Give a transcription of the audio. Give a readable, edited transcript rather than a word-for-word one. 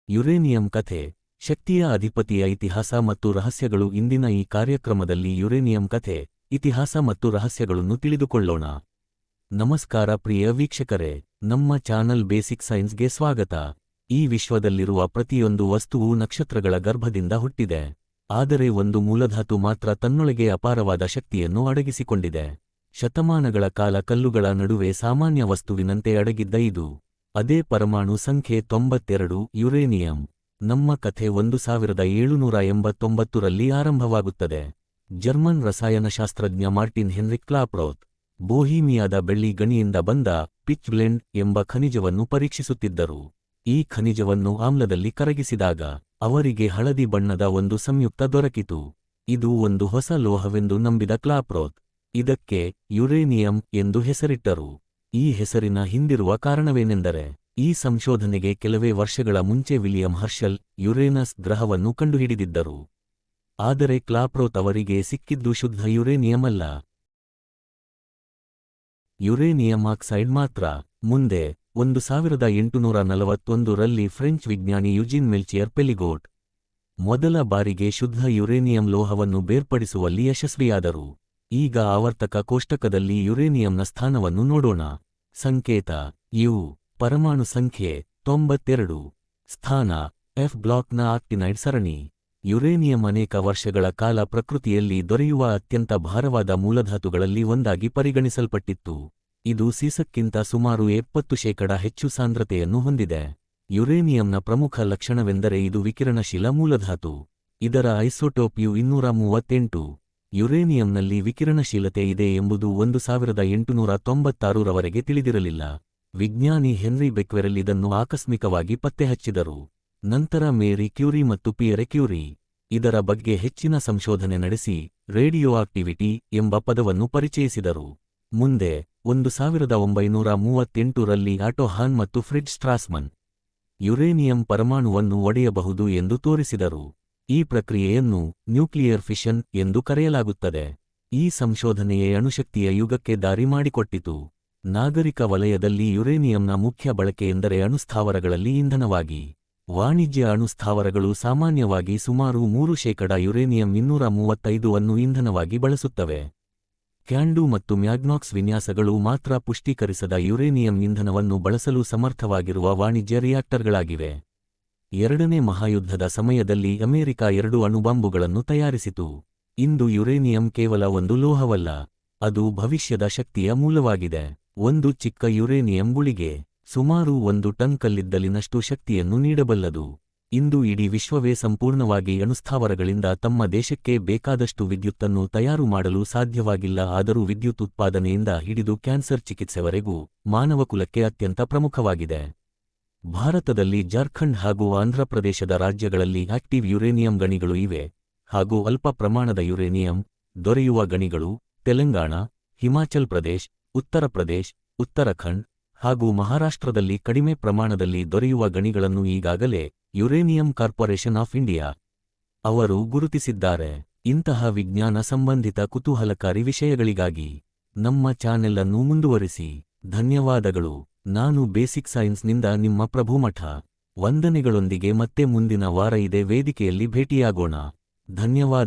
Uranium ಕಥೆ, ಶಕ್ತಿಯ ಅಧಿಪತಿಯ ಇತಿಹಾಸ ಮತ್ತು ರಹಸ್ಯಗಳು. ಇಂದಿನ ಈ ಕಾರ್ಯಕ್ರಮದಲ್ಲಿ ಯುರೇನಿಯಂ ಕಥೆ, ಇತಿಹಾಸ ಮತ್ತು ರಹಸ್ಯಗಳನ್ನು ತಿಳಿದುಕೊಳ್ಳೋಣ. ನಮಸ್ಕಾರ ಪ್ರಿಯ ವೀಕ್ಷಕರೇ, ನಮ್ಮ ಚಾನಲ್ ಬೇಸಿಕ್ ಸೈನ್ಸ್ಗೆ ಸ್ವಾಗತ. ಈ ವಿಶ್ವದಲ್ಲಿರುವ ಪ್ರತಿಯೊಂದು ವಸ್ತುವು ನಕ್ಷತ್ರಗಳ ಗರ್ಭದಿಂದ ಹುಟ್ಟಿದೆ. ಆದರೆ ಒಂದು ಮೂಲಧಾತು ಮಾತ್ರ ತನ್ನೊಳಗೆ ಅಪಾರವಾದ ಶಕ್ತಿಯನ್ನು ಅಡಗಿಸಿಕೊಂಡಿದೆ. ಶತಮಾನಗಳ ಕಾಲ ಕಲ್ಲುಗಳ ನಡುವೆ ಸಾಮಾನ್ಯ ವಸ್ತುವಿನಂತೆ ಅಡಗಿದ್ದ ಇದು, ಅದೇ ಪರಮಾಣು ಸಂಖ್ಯೆ 92 ಯುರೇನಿಯಂ. ನಮ್ಮ ಕಥೆ 1789ರಲ್ಲಿ ಆರಂಭವಾಗುತ್ತದೆ. ಜರ್ಮನ್ ರಸಾಯನಶಾಸ್ತ್ರಜ್ಞ ಮಾರ್ಟಿನ್ ಹೆನ್ರಿಕ್ ಕ್ಲಾಪ್ರೋತ್ ಬೋಹಿಮಿಯಾದ ಬೆಳ್ಳಿ ಗಣಿಯಿಂದ ಬಂದ ಪಿಚ್ ಬ್ಲೆಂಡ್ ಎಂಬ ಖನಿಜವನ್ನು ಪರೀಕ್ಷಿಸುತ್ತಿದ್ದರು. ಈ ಖನಿಜವನ್ನು ಆಮ್ಲದಲ್ಲಿ ಕರಗಿಸಿದಾಗ ಅವರಿಗೆ ಹಳದಿ ಬಣ್ಣದ ಒಂದು ಸಂಯುಕ್ತ ದೊರಕಿತು. ಇದು ಒಂದು ಹೊಸ ಲೋಹವೆಂದು ನಂಬಿದ ಕ್ಲಾಪ್ರೋತ್ ಇದಕ್ಕೆ ಯುರೇನಿಯಂ ಎಂದು ಹೆಸರಿಟ್ಟರು. ಈ ಹೆಸರಿನ ಹಿಂದಿರುವ ಕಾರಣವೇನೆಂದರೆ, ಈ ಸಂಶೋಧನೆಗೆ ಕೆಲವೇ ವರ್ಷಗಳ ಮುಂಚೆ ವಿಲಿಯಂ ಹರ್ಷಲ್ ಯುರೇನಸ್ ಗ್ರಹವನ್ನು ಕಂಡುಹಿಡಿದಿದ್ದರು. ಆದರೆ ಕ್ಲಾಪ್ರೋತ್ ಅವರಿಗೆ ಸಿಕ್ಕಿದ್ದು ಶುದ್ಧ ಯುರೇನಿಯಂ ಅಲ್ಲ, ಯುರೇನಿಯಂ ಆಕ್ಸೈಡ್ ಮಾತ್ರ. ಮುಂದೆ 1841ರಲ್ಲಿ ಫ್ರೆಂಚ್ ವಿಜ್ಞಾನಿ ಯುಜೀನ್ ಮೆಲ್ಚಿಯರ್ ಪೆಲಿಗೋಟ್ ಮೊದಲ ಬಾರಿಗೆ ಶುದ್ಧ ಯುರೇನಿಯಂ ಲೋಹವನ್ನು ಬೇರ್ಪಡಿಸುವಲ್ಲಿ ಯಶಸ್ವಿಯಾದರು. ಈಗ ಆವರ್ತಕ ಕೋಷ್ಟಕದಲ್ಲಿ ಯುರೇನಿಯಂನ ಸ್ಥಾನವನ್ನು ನೋಡೋಣ. ಸಂಕೇತ ಯು, ಪರಮಾಣು ಸಂಖ್ಯೆ 92, ಸ್ಥಾನ ಎಫ್ ಬ್ಲಾಕ್ನ ಆಕ್ಟಿನೈಡ್ ಸರಣಿ. ಯುರೇನಿಯಂ ಅನೇಕ ವರ್ಷಗಳ ಕಾಲ ಪ್ರಕೃತಿಯಲ್ಲಿ ದೊರೆಯುವ ಅತ್ಯಂತ ಭಾರವಾದ ಮೂಲಧಾತುಗಳಲ್ಲಿ ಒಂದಾಗಿ ಪರಿಗಣಿಸಲ್ಪಟ್ಟಿತ್ತು. ಇದು ಸೀಸಕ್ಕಿಂತ ಸುಮಾರು 70% ಹೆಚ್ಚು ಸಾಂದ್ರತೆಯನ್ನು ಹೊಂದಿದೆ. ಯುರೇನಿಯಂನ ಪ್ರಮುಖ ಲಕ್ಷಣವೆಂದರೆ ಇದು ವಿಕಿರಣಶೀಲ ಮೂಲಧಾತು. ಇದರ ಐಸೋಟೋಪ್ ಯು-238. ಯುರೇನಿಯಂನಲ್ಲಿ ವಿಕಿರಣಶೀಲತೆ ಇದೆ ಎಂಬುದು 1896ರವರೆಗೆ ತಿಳಿದಿರಲಿಲ್ಲ. ವಿಜ್ಞಾನಿ ಹೆನ್ರಿ ಬೆಕ್ವೆರೆಲ್ ಇದನ್ನು ಆಕಸ್ಮಿಕವಾಗಿ ಪತ್ತೆಹಚ್ಚಿದರು. ನಂತರ ಮೇರಿ ಕ್ಯೂರಿ ಮತ್ತು ಪಿಯರೆ ಕ್ಯೂರಿ ಇದರ ಬಗ್ಗೆ ಹೆಚ್ಚಿನ ಸಂಶೋಧನೆ ನಡೆಸಿ ರೇಡಿಯೋ ಆಕ್ಟಿವಿಟಿ ಎಂಬ ಪದವನ್ನು ಪರಿಚಯಿಸಿದರು. ಮುಂದೆ 1938ರಲ್ಲಿ ಆಟೋ ಹಾನ್ ಮತ್ತು ಫ್ರಿಡ್ಜ್ ಸ್ಟ್ರಾಸ್ಮನ್ ಯುರೇನಿಯಂ ಪರಮಾಣುವನ್ನು ಒಡೆಯಬಹುದು ಎಂದು ತೋರಿಸಿದರು. ಈ ಪ್ರಕ್ರಿಯೆಯನ್ನು ನ್ಯೂಕ್ಲಿಯರ್ ಫಿಷನ್ ಎಂದು ಕರೆಯಲಾಗುತ್ತದೆ. ಈ ಸಂಶೋಧನೆಯೇ ಅಣುಶಕ್ತಿಯ ಯುಗಕ್ಕೆ ದಾರಿ ಮಾಡಿಕೊಟ್ಟಿತು. ನಾಗರಿಕ ವಲಯದಲ್ಲಿ ಯುರೇನಿಯಂನ ಮುಖ್ಯ ಬಳಕೆಯೆಂದರೆ ಅಣುಸ್ಥಾವರಗಳಲ್ಲಿ ಇಂಧನವಾಗಿ. ವಾಣಿಜ್ಯ ಅಣುಸ್ಥಾವರಗಳು ಸಾಮಾನ್ಯವಾಗಿ ಸುಮಾರು 3% ಯುರೇನಿಯಂ-235 ಅನ್ನು ಇಂಧನವಾಗಿ ಬಳಸುತ್ತವೆ. ಕ್ಯಾಂಡು ಮತ್ತು ಮ್ಯಾಗ್ನಾಕ್ಸ್ ವಿನ್ಯಾಸಗಳು ಮಾತ್ರ ಪುಷ್ಟೀಕರಿಸದ ಯುರೇನಿಯಂ ಇಂಧನವನ್ನು ಬಳಸಲು ಸಮರ್ಥವಾಗಿರುವ ವಾಣಿಜ್ಯ ರಿಯಾಕ್ಟರ್ಗಳಾಗಿವೆ. ಎರಡನೇ ಮಹಾಯುದ್ಧದ ಸಮಯದಲ್ಲಿ ಅಮೆರಿಕ 2 ಅಣುಬಾಂಬುಗಳನ್ನು ತಯಾರಿಸಿತು. ಇಂದು ಯುರೇನಿಯಂ ಕೇವಲ ಒಂದು ಲೋಹವಲ್ಲ, ಅದು ಭವಿಷ್ಯದ ಶಕ್ತಿಯ ಮೂಲವಾಗಿದೆ. ಒಂದು ಚಿಕ್ಕ ಯುರೇನಿಯಂ ಗುಳಿಗೆ ಸುಮಾರು 1 ಟನ್ ಕಲ್ಲಿದ್ದಲಿನಷ್ಟು ಶಕ್ತಿಯನ್ನು ನೀಡಬಲ್ಲದು. ಇಂದು ಇಡೀ ವಿಶ್ವವೇ ಸಂಪೂರ್ಣವಾಗಿ ಅಣುಸ್ಥಾವರಗಳಿಂದ ತಮ್ಮ ದೇಶಕ್ಕೆ ಬೇಕಾದಷ್ಟು ವಿದ್ಯುತ್ತನ್ನು ತಯಾರು ಮಾಡಲು ಸಾಧ್ಯವಾಗಿಲ್ಲ. ಆದರೂ ವಿದ್ಯುತ್ ಉತ್ಪಾದನೆಯಿಂದ ಹಿಡಿದು ಕ್ಯಾನ್ಸರ್ ಚಿಕಿತ್ಸೆವರೆಗೂ ಮಾನವಕುಲಕ್ಕೆ ಅತ್ಯಂತ ಪ್ರಮುಖವಾಗಿದೆ. ಭಾರತದಲ್ಲಿ ಜಾರ್ಖಂಡ್ ಹಾಗೂ ಆಂಧ್ರಪ್ರದೇಶದ ರಾಜ್ಯಗಳಲ್ಲಿ ಆಕ್ಟಿವ್ ಯುರೇನಿಯಂ ಗಣಿಗಳು ಇವೆ, ಹಾಗೂ ಅಲ್ಪ ಪ್ರಮಾಣದ ಯುರೇನಿಯಂ ದೊರೆಯುವ ಗಣಿಗಳು ತೆಲಂಗಾಣ, ಹಿಮಾಚಲ್ ಪ್ರದೇಶ್, ಉತ್ತರ ಪ್ರದೇಶ್, ಉತ್ತರಾಖಂಡ್ ಹಾಗೂ ಮಹಾರಾಷ್ಟ್ರದಲ್ಲಿ ಕಡಿಮೆ ಪ್ರಮಾಣದಲ್ಲಿ ದೊರೆಯುವ ಗಣಿಗಳನ್ನು ಈಗಾಗಲೇ ಯುರೇನಿಯಂ ಕಾರ್ಪೊರೇಷನ್ ಆಫ್ ಇಂಡಿಯಾ ಅವರು ಗುರುತಿಸಿದ್ದಾರೆ. ಇಂತಹ ವಿಜ್ಞಾನ ಸಂಬಂಧಿತ ಕುತೂಹಲಕಾರಿ ವಿಷಯಗಳಿಗಾಗಿ ನಮ್ಮ ಚಾನೆಲ್ ಅನ್ನು ಮುಂದುವರಿಸಿ. ಧನ್ಯವಾದಗಳು. ನಾನು ಬೇಸಿಕ್ ಸೈನ್ಸ್ನಿಂದ ನಿಮ್ಮ ಪ್ರಭುಮಠ. ವಂದನೆಗಳೊಂದಿಗೆ ಮತ್ತೆ ಮುಂದಿನ ವಾರ ಇದೇ ವೇದಿಕೆಯಲ್ಲಿ ಭೇಟಿಯಾಗೋಣ. ಧನ್ಯವಾದ.